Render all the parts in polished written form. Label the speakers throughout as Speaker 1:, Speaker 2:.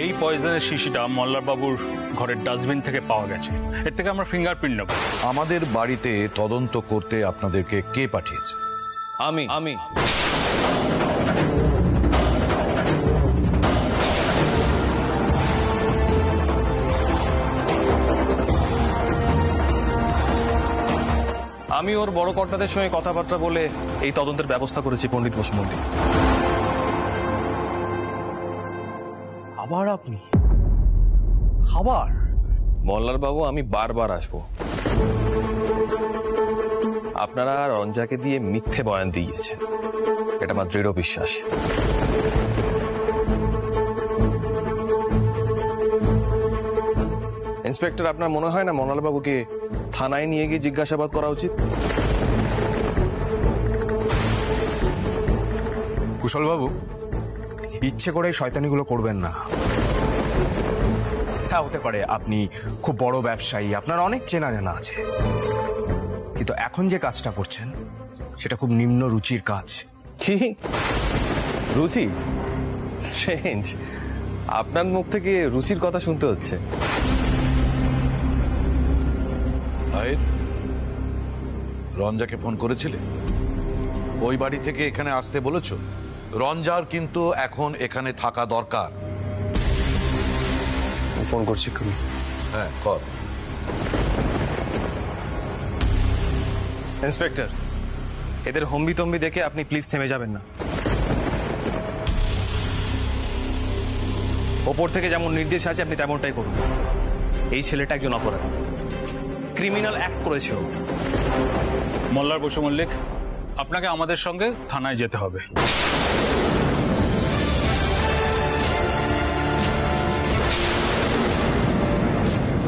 Speaker 1: এই পয়জনের শিশিটা মল্লার বাবুর ঘরের ডাস্টবিন থেকে পাওয়া গেছে। এর থেকে আমরা ফিঙ্গারপ্রিন্ট নেব।
Speaker 2: আমাদের বাড়িতে তদন্ত করতে আপনাদেরকে কে পাঠিয়েছে?
Speaker 3: আমি আমি ওর বড় কর্তাদের সঙ্গে কথাবার্তা বলে এই তদন্তের ব্যবস্থা করেছি পণ্ডিত বসু মল্লিক।
Speaker 4: আবার আপনি? আবার?
Speaker 3: মল্লার বাবু, আমি বারবার আসবো। আপনারা রঞ্জাকে দিয়ে মিথ্যে বয়ান দিয়েছেন, এটা আমার দৃঢ় বিশ্বাস। ইন্সপেক্টর, আপনার মনে হয় না মল্লার বাবুকে থানায় নিয়ে গিয়ে জিজ্ঞাসাবাদ করা উচিত?
Speaker 4: কুশল বাবু, ইচ্ছে করে শয়তানিগুলো করবেন না। হ্যাঁ, হতে পারে আপনি খুব বড় ব্যবসায়ী, আপনার অনেক চেনা জানা আছে, কিন্তু এখন যে কাজটা করছেন সেটা খুব নিম্ন রুচির কাজ।
Speaker 3: কি রুচি? স্ট্রেঞ্জ, আপনার মুখ থেকে রুচির কথা শুনতে হচ্ছে।
Speaker 2: রঞ্জাকে ফোন করেছিলে? ওই বাড়ি থেকে এখানে আসতে বলেছো? রঞ্জার কিন্তু এখন এখানে থাকা দরকার।
Speaker 4: ফোন করছি তুমি?
Speaker 2: হ্যাঁ, কর।
Speaker 3: ইন্সপেক্টর, এদের হম্বি তম্বি দেখে আপনি প্লিজ থেমে যাবেন না। ওপর থেকে যেমন নির্দেশ আছে আপনি তেমনটাই করুন। এই ছেলেটা একজন অপরাধী, ক্রিমিনাল অ্যাক্ট করেছে।
Speaker 1: মল্লার বসু মল্লিক, আপনাকে আমাদের সঙ্গে থানায় যেতে হবে।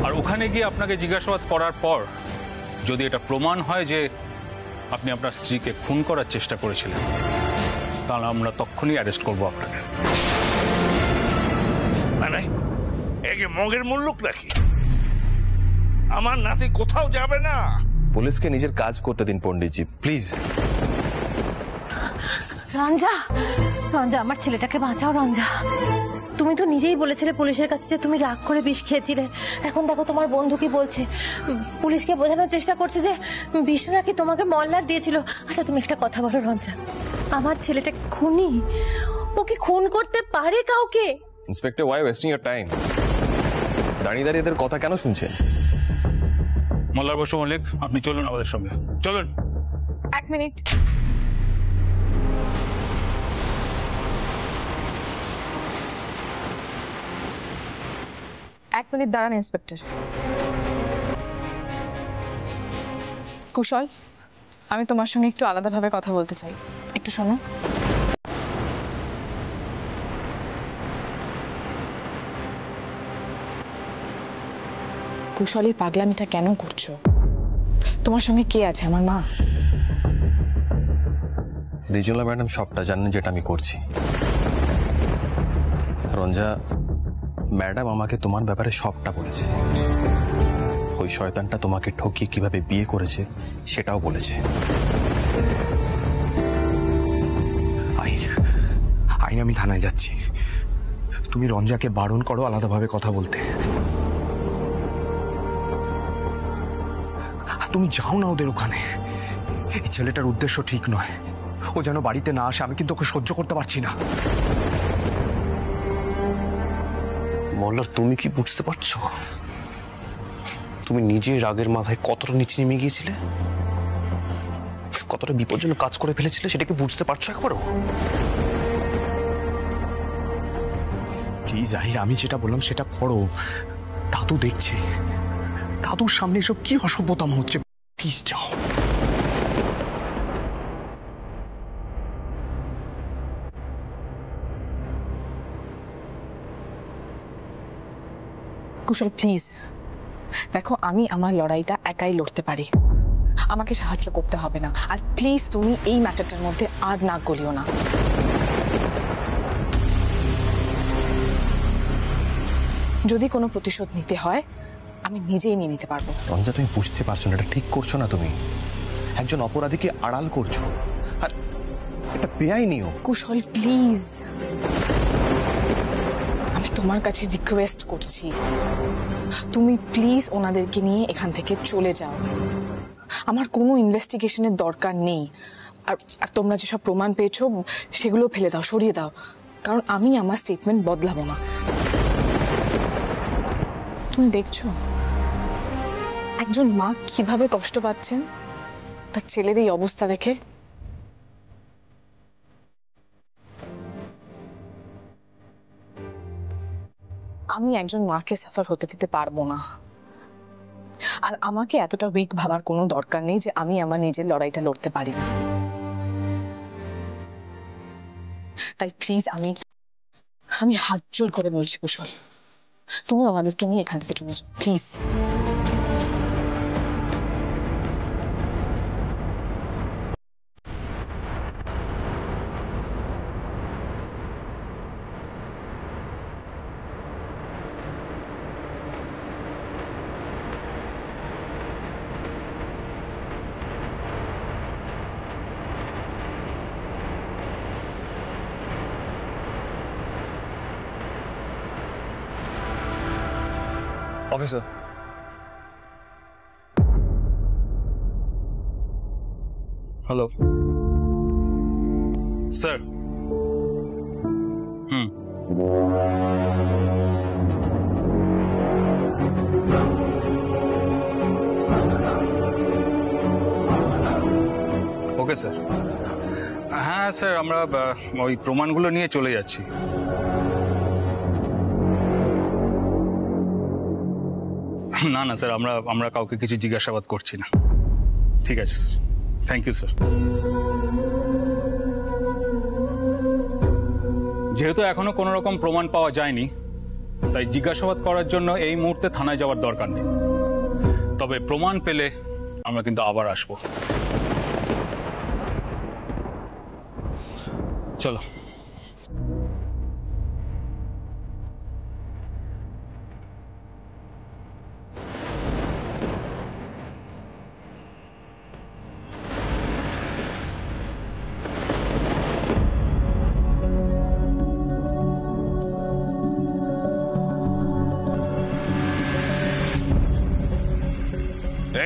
Speaker 1: আর ওখানে গিয়ে আপনাকে জিজ্ঞাসাবাদ করার পর যদি এটা প্রমাণ হয় যে আপনি আপনার স্ত্রীকে খুন করার চেষ্টা করেছিলেন, তাহলে আমরা তখনই অ্যারেস্ট করবো আপনাকে।
Speaker 5: মানে একে মগের মুল্লুক রাখি? আমার নাতি কোথাও যাবে না।
Speaker 3: পুলিশকে নিজের কাজ করতে দিন পণ্ডিতজি, প্লিজ।
Speaker 6: রঞ্জা, রঞ্জা, আমার ছেলেটাকে বাঁচাও। রঞ্জা, তুমি তো নিজেই বলেছিলে পুলিশের কাছে যে তুমি রাগ করে বিষ খেয়েছিলে। এখন দেখো তোমার বন্ধু কি বলছে, পুলিশকে বোঝানোর চেষ্টা করছে যে বিষ নাকি তোমাকে মল্লার দিয়েছিল। আচ্ছা তুমি একটা কথা বলো রঞ্জা, আমার ছেলেটা খুনি? ও কি খুন করতে পারে কাউকে?
Speaker 3: Inspector, why wasting your time? দাঁড়িয়ে দাঁড়িয়ে এদের কথা কেন শুনছেন?
Speaker 1: মল্লার বসু মল্লিক, আপনি চলুন আমাদের সঙ্গে, চলুন।
Speaker 7: এক মিনিট। এক মিনিট দাঁড়ান ইন্সপেক্টর। কুশল, আমি তোমার সঙ্গে একটু আলাদাভাবে কথা বলতে চাই, একটু শোনো। কুশল, এই পাগলামিটা কেন করছো? তোমার সঙ্গে কে আছে? আমার মা?
Speaker 3: রিজুলা ম্যাডাম সবটা জানেন যেটা আমি করছি। রঞ্জা ম্যাডাম আমাকে তোমার ব্যাপারে সবটা বলেছে। ওই শয়তানটা তোমাকে ঠকিয়ে কিভাবে বিয়ে করেছে সেটাও বলেছে।
Speaker 4: আইন, আমি থানায় যাচ্ছি। তুমি রঞ্জাকে বারণ করো আলাদাভাবে কথা বলতে। তুমি যাও না ওদের ওখানে। এই ছেলেটার উদ্দেশ্য ঠিক নয়, ও যেন বাড়িতে না আসে। আমি কিন্তু ওকে সহ্য করতে পারছি না।
Speaker 8: মল্লার, তুমি কি বুঝতে পারছো তুমি নিজে রাগের মাথায় কতটা নিচে নেমে গিয়েছিলে, কতটা বিপজ্জনক কাজ করে ফেলেছিলে? সেটা কি বুঝতে পারছো একবারও?
Speaker 4: প্লিজ আহির, আমি যেটা বললাম সেটা করো। দাদু দেখছে, দাদুর সামনে এসব কি অসভ্যতাম হচ্ছে। প্লিজ যাও।
Speaker 7: কুশল প্লিজ দেখো, আমি আমার লড়াইটা একাই লড়তে পারি, আমাকে সাহায্য করতে হবে না। আর প্লিজ তুমি এই ম্যাটারটার মধ্যে আর নাক গলিও না। যদি কোনো প্রতিশোধ নিতে হয় আমি নিজেই নিয়ে নিতে পারবো।
Speaker 3: রঞ্জা, তুমি বুঝতে পারছো না, এটা ঠিক করছো না। তুমি একজন অপরাধীকে আড়াল করছো, আর এটা বেআইনিও।
Speaker 7: কুশল প্লিজ, আমি তোমার কাছে রিকোয়েস্ট করছি, তুমি প্লিজ ওনাদেরকে নিয়ে এখান থেকে চলে যাও। আমার কোনো ইনভেস্টিগেশনের দরকার নেই। আর আর তোমরা যেসব প্রমাণ পেয়েছো সেগুলো ফেলে দাও, সরিয়ে দাও, কারণ আমি আমার স্টেটমেন্ট বদলাবো না। তুমি দেখছো একজন মা কিভাবে কষ্ট পাচ্ছেন তার ছেলের এই অবস্থা দেখে? আমি একজন মাকে সাফার হতে দিতে পারবো না। আর আমাকে এতটা উইক ভাবার কোনো দরকার নেই যে আমি আমার নিজের লড়াইটা লড়তে পারি না। তাই প্লিজ আমি হাত জোর করে বলছি কুশল, তুমি আমাদেরকে নিয়ে এখান থেকে চলে যাও please.
Speaker 3: Officer, hello
Speaker 1: sir.
Speaker 3: Okay sir.
Speaker 1: হ্যাঁ স্যার, আমরা ওই প্রমাণগুলো নিয়ে চলে যাচ্ছি। না না স্যার, আমরা কাউকে কিছু জিজ্ঞাসাবাদ করছি না। ঠিক আছে স্যার, থ্যাংক ইউ স্যার। যেহেতু এখনো কোনো রকম প্রমাণ পাওয়া যায়নি, তাই জিজ্ঞাসাবাদ করার জন্য এই মুহূর্তে থানায় যাওয়ার দরকার নেই। তবে প্রমাণ পেলে আমরা কিন্তু আবার আসবো। চলো।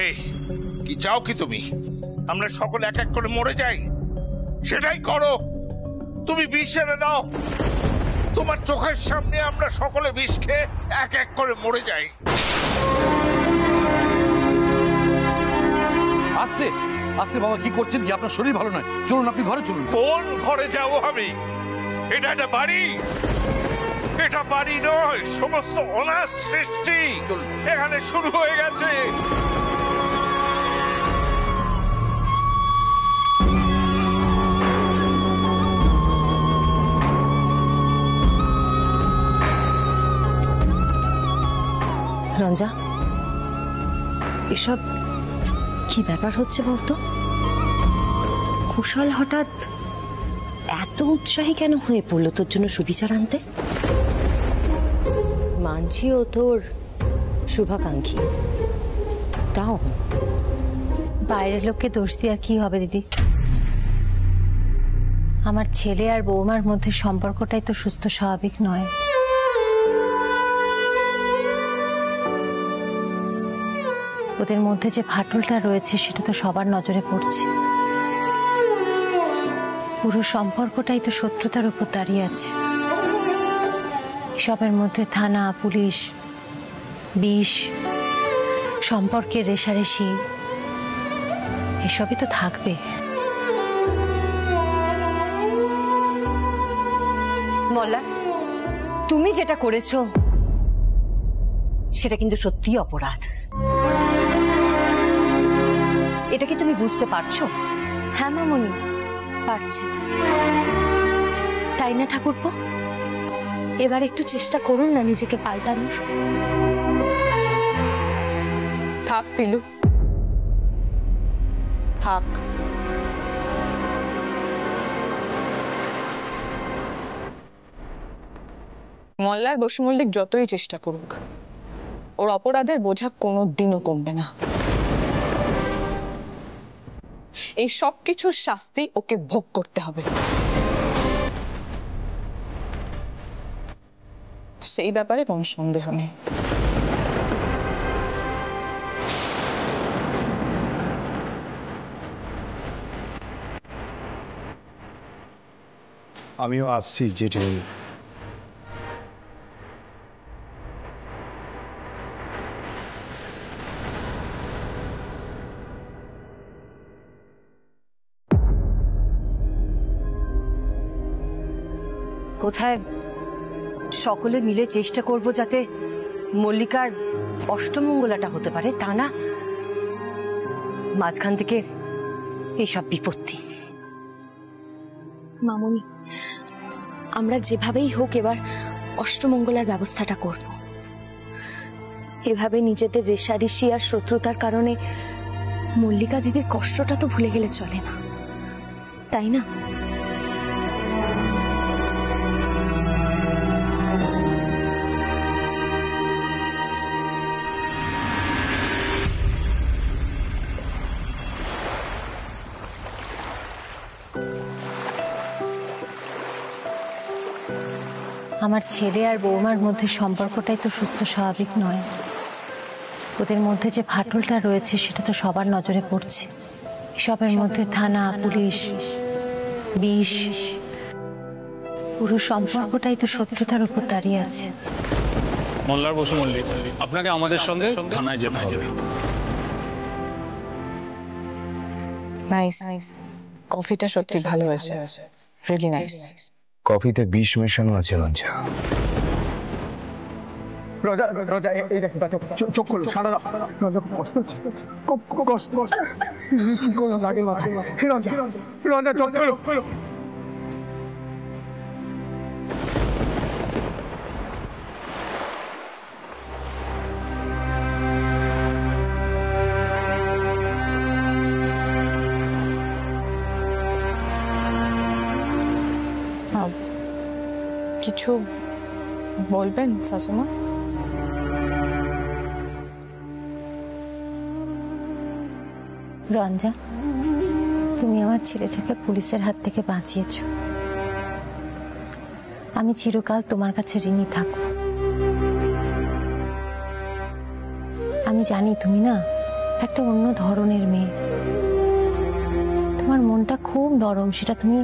Speaker 5: এই কি চাও কি তুমি? আমরা সকলে এক এক করে মরে যাই? সেটাই করো। তুমি বিষ এনে দাও, তোমার চোখের সামনে আমরা সকলে বিষ খেয়ে এক এক করে মরে যাই।
Speaker 2: আস্তে আস্তে বাবা, কি করছেন কি? আপনার শরীর ভালো নয়, চলুন আপনি ঘরে চলুন।
Speaker 5: কোন ঘরে যাবো আমি? এটা একটা বাড়ি? এটা বাড়ি নয়, সমস্ত অনাথ সৃষ্টি এখানে শুরু হয়ে গেছে।
Speaker 6: রঞ্জা, এসব কি ব্যাপার হচ্ছে বলতো? কুশল হঠাৎ এত উৎসাহী কেন হয়ে পড়লো তোর জন্য সুবিচার আনতে? মানছি ও তোর শুভাকাঙ্ক্ষী, তাও বাইরের লোককে দোষ দিয়ে আর কি হবে দিদি? আমার ছেলে আর বৌমার মধ্যে সম্পর্কটাই তো সুস্থ স্বাভাবিক নয়। ওদের মধ্যে যে ফাটলটা রয়েছে সেটা তো সবার নজরে পড়ছে। পুরো সম্পর্কটাই তো শত্রুতার উপর দাঁড়িয়ে আছে। এসবের মধ্যে থানা, পুলিশ, বিষ, সম্পর্কের রেষারেষি এসবই তো থাকবে।
Speaker 9: মোল্লা, তুমি যেটা করেছো সেটা কিন্তু সত্যিই অপরাধ। এটা কি তুমি বুঝতে পারছো?
Speaker 6: হ্যাঁ মামুনি, পারছি। তাই না ঠাকুরপো? এবার একটু চেষ্টা করুন না নিজেকে পাল্টানোর।
Speaker 7: থাক পিলু, থাক। মোল্লার বসু মল্লিক যতই চেষ্টা করুক, ওর অপরাধের বোঝা কোনোদিনও কমবে না। এই সব কিছুর শাস্তি ওকে ভোগ করতে হবে। সেই ব্যাপারে কোনো সন্দেহ নেই।
Speaker 4: আমিও আসছি জেঠি।
Speaker 9: কোথায় সকলে মিলে চেষ্টা করব যাতে মল্লিকার অষ্টমঙ্গলাটা হতে পারে, তা না মাঝখান থেকে এইসব বিপত্তি।
Speaker 10: মামুনি, আমরা যেভাবেই হোক এবার অষ্টমঙ্গলার ব্যবস্থাটা করব। এভাবে নিজেদের রেষারেষি আর শত্রুতার কারণে মল্লিকা দিদির কষ্টটা তো ভুলে গেলে চলে না, তাই না?
Speaker 6: আমার ছেলে আর বৌমার মধ্যে সম্পর্কটাই তো সুস্থ স্বাভাবিক নয়। ওদের মধ্যে যে ফাটলটা রয়েছে সেটা তো সবার নজরে পড়ছে। এসবের মধ্যে থানা, পুলিশ, বিষ, পুরো সম্পর্কটাই তো শত্রুতার উপর দাঁড়িয়ে আছে।
Speaker 1: মোল্লার বসু মল্লিক, আপনাকে আমাদের সঙ্গে থানায় যেতে হবে।
Speaker 7: নাইস, কফিটা সত্যি ভালো হয়েছে, রিয়েলি নাইস।
Speaker 4: কফিতে বিষ মেশানো আছে রঞ্জা। চোখ খোলো, সারা কষ্ট হচ্ছে, কষ্ট লাগে রঞ্জা, চোখ খোলো।
Speaker 7: কিছু বলবেন শাশুমা?
Speaker 6: রঞ্জা, তুমি আমার ছেলেটাকে পুলিশের হাত থেকে বাঁচিয়েছ। আমি চিরকাল তোমার কাছে ঋণী থাকব। আমি জানি তুমি না একটা অন্য ধরনের মেয়ে, তোমার মনটা খুব নরম, সেটা তুমি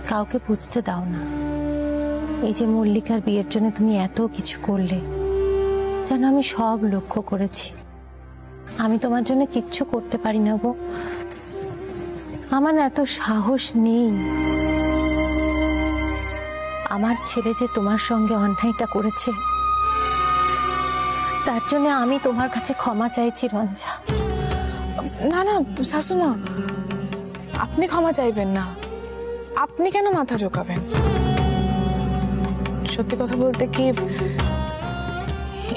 Speaker 6: কাউকে বুঝতে দাও না। এই যে মল্লিকার বিয়ের জন্য তুমি এত কিছু করলে, যেন আমি সব লক্ষ্য করেছি। আমি তোমার জন্য কিচ্ছু করতে পারি না গো, আমার এত সাহস নেই। আমার ছেলে যে তোমার সঙ্গে অন্যায়টা করেছে, তার জন্য আমি তোমার কাছে ক্ষমা চাইছি রঞ্জা।
Speaker 7: না না শাশুমা, আপনি ক্ষমা চাইবেন না। আপনি কেন মাথা ঝোঁকাবেন? সত্যি কথা বলতে কি,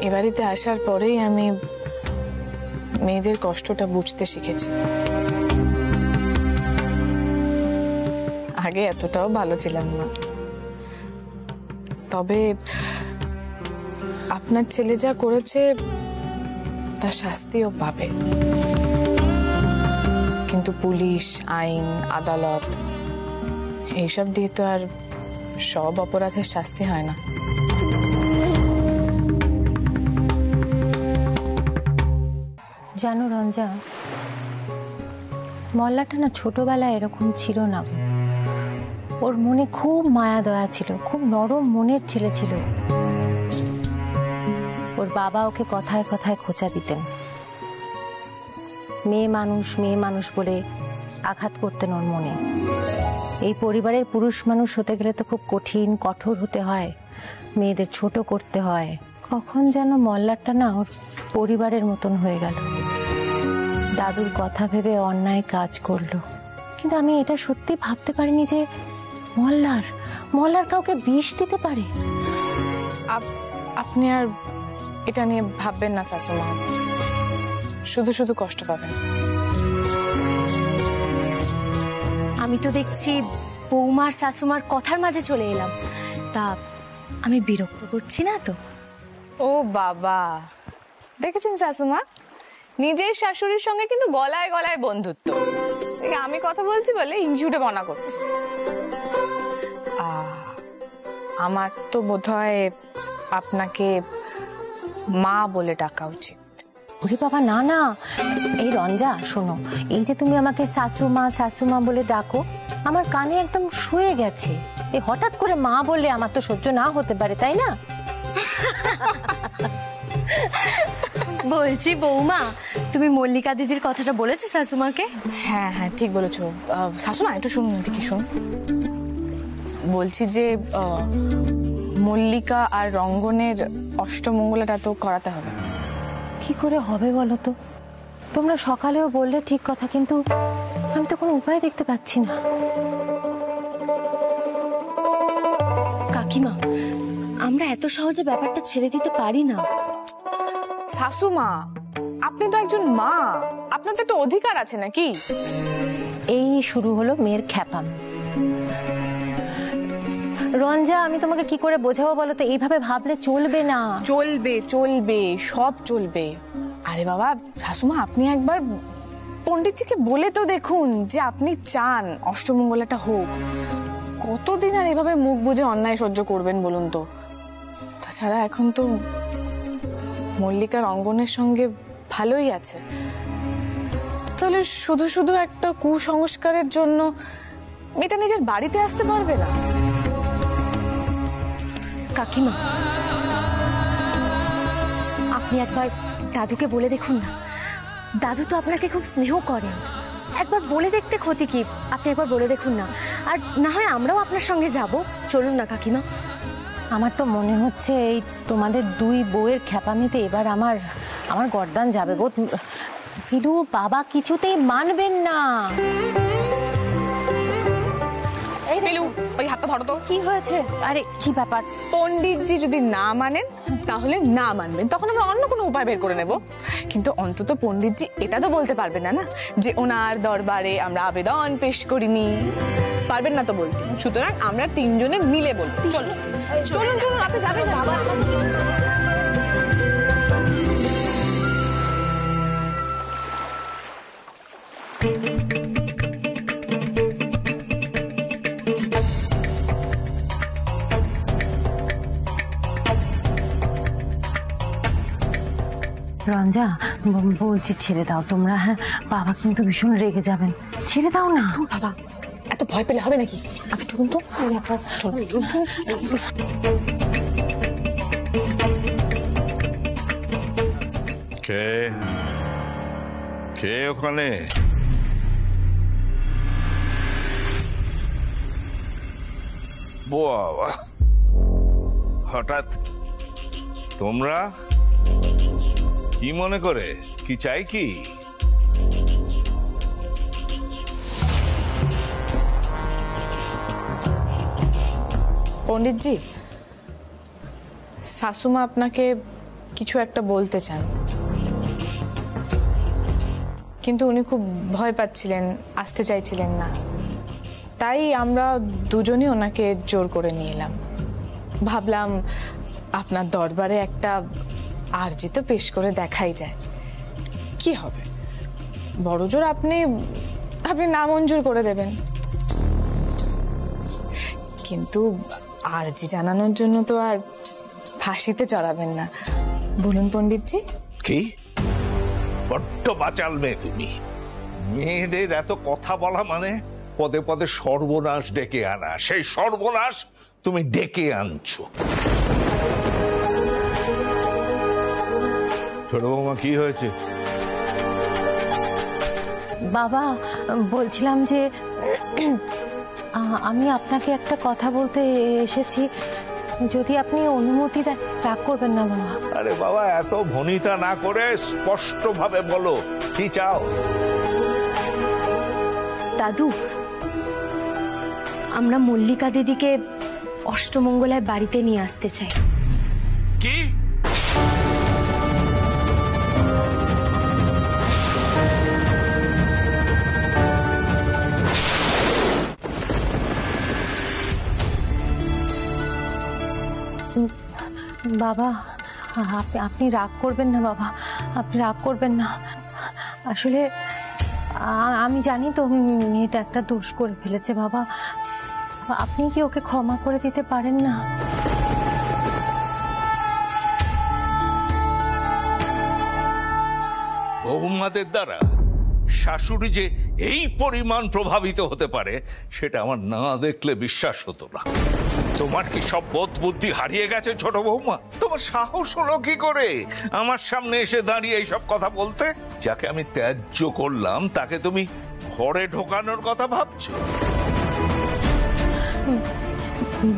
Speaker 7: এ বাড়িতে আসার পরেই আমি মেয়েদের কষ্টটা বুঝতে শিখেছি। আগে এতটাও ভালো ছিলাম না। তবে আপনার ছেলে যা করেছে তার শাস্তিও পাবে, কিন্তু পুলিশ, আইন, আদালত এইসব দিয়ে তো আর সব অপরাধের শাস্তি হয় না।
Speaker 6: জানো রঞ্জা, মল্লাটা না ছোটবেলায় এরকম ছিল না। ওর মনে খুব মায়া দয়া ছিল, খুব নরম মনের ছেলে ছিল। ওর বাবা ওকে কথায় কথায় খোঁচা দিতেন, মেয়ে মানুষ বলে আঘাত করতেন ওর মনে। এই পরিবারের পুরুষ মানুষ হতে গেলে তো খুব কঠিন, কঠোর হতে হয়, মেয়েদের ছোট করতে হয়। কখন যেন মল্লারটা না ওর পরিবারের মতন হয়ে গেল, দাদুর কথা ভেবে অন্যায় কাজ করলো। কিন্তু আমি এটা সত্যি ভাবতে পারিনি যে মল্লার কাউকে বিষ দিতে পারে।
Speaker 7: আপনি আর এটা নিয়ে ভাববেন না শাশুমা, শুধু শুধু কষ্ট পাবেন।
Speaker 10: আমি তো দেখছি বৌমার শাশুমার কথার মাঝে চলে এলাম, তা আমি বিরক্ত করছি না তো?
Speaker 7: ও বাবা, দেখেছেন শাশুমা, নিজের শাশুড়ির সঙ্গে কিন্তু গলায় গলায় বন্ধুত্ব। আমি কথা বলছি বলে ইনজুড়ে মনা করছে। আমার তো বোধহয় আপনাকে মা বলে ডাকা উচিত।
Speaker 6: ওরে বাবা, না না, এই রঞ্জা শোনো, এই যে তুমি আমাকে শাশুমা বলে ডাকো, আমার কানে একদম শুয়ে গেছে। এই হঠাৎ করে মা বললে আমার তো সহ্য না হতে পারে, তাই না?
Speaker 10: বলছি বৌমা, তুমি মল্লিকা দিদির কথাটা বলেছো শাশুমাকে?
Speaker 7: হ্যাঁ হ্যাঁ, ঠিক বলেছো। শাশুমা একটু শুনুন, দেখি শুনুন। বলছি যে মল্লিকা আর রঙ্গনের অষ্টমঙ্গলাটা তো করাতে হবে।
Speaker 6: কি করে হবে বলো তো? তোমরা সকালেও বললে ঠিক কথা, কিন্তু আমি তো কোনো উপায় দেখতে পাচ্ছি না।
Speaker 10: কাকিমা, আমরা এত সহজে ব্যাপারটা ছেড়ে দিতে পারি না।
Speaker 7: শাশুমা, আপনি তো একজন মা, আপনার তো একটা অধিকার আছে নাকি?
Speaker 6: এই শুরু হলো মেয়ের খ্যাপাম। রঞ্জা, আমি তোমাকে কি করে বোঝাবো বলো তো? এইভাবে ভাবলে চলবে না।
Speaker 7: চলবে চলবে, সব চলবে। আরে বাবা শাশুমা, আপনি একবার পণ্ডিতজিকে বলে তো দেখুন যে আপনি চান অষ্টমঙ্গলাটা হোক। কতদিন আর এভাবে মুখ বুজে অন্যায় সহ্য করবেন বলুন তো? তাছাড়া এখন তো মল্লিকার অঙ্গনের সঙ্গে ভালোই আছে, তাহলে শুধু শুধু একটা কুসংস্কারের জন্য মেয়েটা নিজের বাড়িতে আসতে পারবে না।
Speaker 10: কাকিমা, আপনি একবার দাদুকে বলে দেখুন না। দাদু তো আপনাকে খুব স্নেহ করেন, একবার বলে দেখতে ক্ষতি কি? আপনি একবার বলে দেখুন না, আর না হয় আমরাও আপনার সঙ্গে যাব। চলুন না কাকিমা।
Speaker 6: আমার তো মনে হচ্ছে এই তোমাদের দুই বউয়ের খ্যাপামিতে এবার আমার গর্দান যাবে গো। ফিলু বাবা কিছুতেই মানবেন না।
Speaker 7: এই ফিলু, ওই হাতটা ধরো তো।
Speaker 6: কি হয়েছে? আরে কি ব্যাপার?
Speaker 7: পণ্ডিতজি যদি না মানেন তাহলে না মানবেন, তখন আমরা অন্য কোনো উপায় বের করে নেব। কিন্তু অন্তত পণ্ডিতজি এটা তো বলতে পারবেন না যে ওনার দরবারে আমরা আবেদন পেশ করিনি। পারবেন না তো বলতে। সুতরাং আমরা তিনজনে মিলে বলবো। চলুন চলুন চলুন, আপনি যাবেন বাবা।
Speaker 6: রঞ্জা, বলছি ছেড়ে দাও তোমরা। হ্যাঁ, বাবা কিন্তু ভীষণ রেগে যাবেন। ছেড়ে দাও না
Speaker 7: বাবা, এত ভয় পেলে হবে নাকি? আপনি চলুন তো।
Speaker 5: কে কে ওখানে? বাবা, হঠাৎ তোমরা কি মনে করে? কি চাই কি?
Speaker 7: পণ্ডিতজি, শাশুমা আপনাকে কিছু একটা বলতে চান, কিন্তু উনি খুব ভয় পাচ্ছিলেন, আসতে চাইছিলেন না। তাই আমরা দুজনই ওনাকে জোর করে নিয়ে এলাম। ভাবলাম আপনার দরবারে একটা আরজি তো পেশ করে দেখাই যায়, কি হবে? বড়জোর আপনি নামঞ্জুর করে দেবেন, কিন্তু আরজি জানানোর জন্য তো আর ফাঁসিতে চড়াবেন না, বলুন পণ্ডিতজি?
Speaker 5: কি বড্ড বাচাল মেয়ে তুমি। মেয়েদের এত কথা বলা মানে পদে পদে সর্বনাশ ডেকে আনা। সেই সর্বনাশ তুমি ডেকে আনছো। ছোট বৌমা, কি হয়েছে?
Speaker 6: বাবা, বলছিলাম যে আমি আপনাকে একটা কথা বলতে এসেছি, যদি আপনি অনুমতি দেন। রাগ করবেন না বাবা।
Speaker 5: আরে বাবা, এত ভনিতা না করে স্পষ্ট ভাবে বলো, কি চাও?
Speaker 10: দাদু, আমরা মল্লিকা দিদিকে অষ্টমঙ্গলায় বাড়িতে নিয়ে আসতে চাই।
Speaker 5: কি?
Speaker 6: বাবা, আপনি রাগ করবেন না বাবা, আপনি রাগ করবেন না। আসলে আমি জানি তো মেয়েটা একটা দোষ করে ফেলেছে বাবা। আপনি কি ওকে ক্ষমা করে দিতে পারেন না?
Speaker 5: আমাদের দ্বারা শাশুড়ি যে এই পরিমাণ প্রভাবিত হতে পারে সেটা আমার না দেখলে বিশ্বাস হতো না। তোমার কি সব বোধ বুদ্ধি হারিয়ে গেছে ছোট বৌমা? তোমার সাহস হলো কি করে আমার সামনে এসে দাঁড়িয়ে এইসব কথা বলতে? যাকে আমি ত্যায্য করলাম তাকে তুমি ঘরে ঢোকানোর কথা ভাবছো?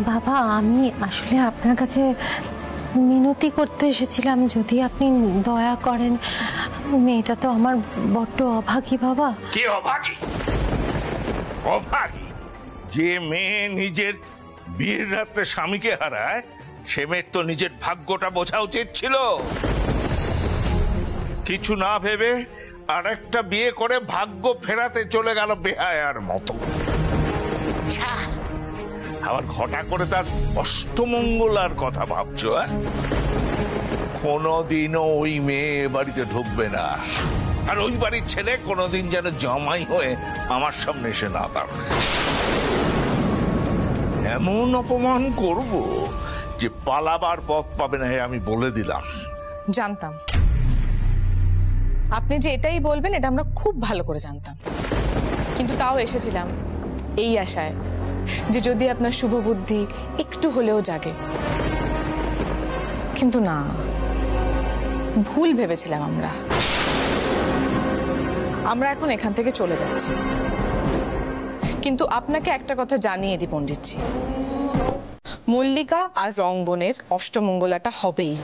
Speaker 6: বাবা, আমি আসলে আপনার কাছে মিনতি করতে এসেছিলাম, যদি আপনি দয়া করেন। মেয়েটা তো আমার বড্ড অভাগী বাবা।
Speaker 5: কি অভাগী? অভাগী? যে মেয়ে নিজের বিয়ের রাত্রে স্বামীকে হারায় সে মেয়ের তো নিজের ভাগ্যটা বোঝা উচিত ছিল। কিছু না ভেবে আরেকটা বিয়ে করে ভাগ্য ফেরাতে চলে গেল বেহায়ার মতো। আবার ঘটা করে তার অষ্টমঙ্গলার কথা ভাবছো? কোনোদিনও ওই মেয়ে বাড়িতে ঢুকবে না, আর ওই বাড়ির ছেলে কোনোদিন যেন জামাই হয়ে আমার সামনে এসে না দাঁড়ায়। এমন অপমান করব যে পালাবার পথ পাবে না, আমি বলে দিলাম।
Speaker 7: জানতাম আপনি যে এটাই বলবেন, এটা আমরা খুব ভালো করে জানতাম, কিন্তু তাও এসেছিলাম এই আশায় যে যদি আপনার শুভ বুদ্ধি একটু হলেও জাগে। কিন্তু না, ভুল ভেবেছিলাম আমরা এখন এখান থেকে চলে যাচ্ছি। কিন্তু আপনাকে একটা কথা জানিয়ে দিই পণ্ডিতজি, মল্লিকা আর রংবনের অষ্টমঙ্গলাটা হবেই।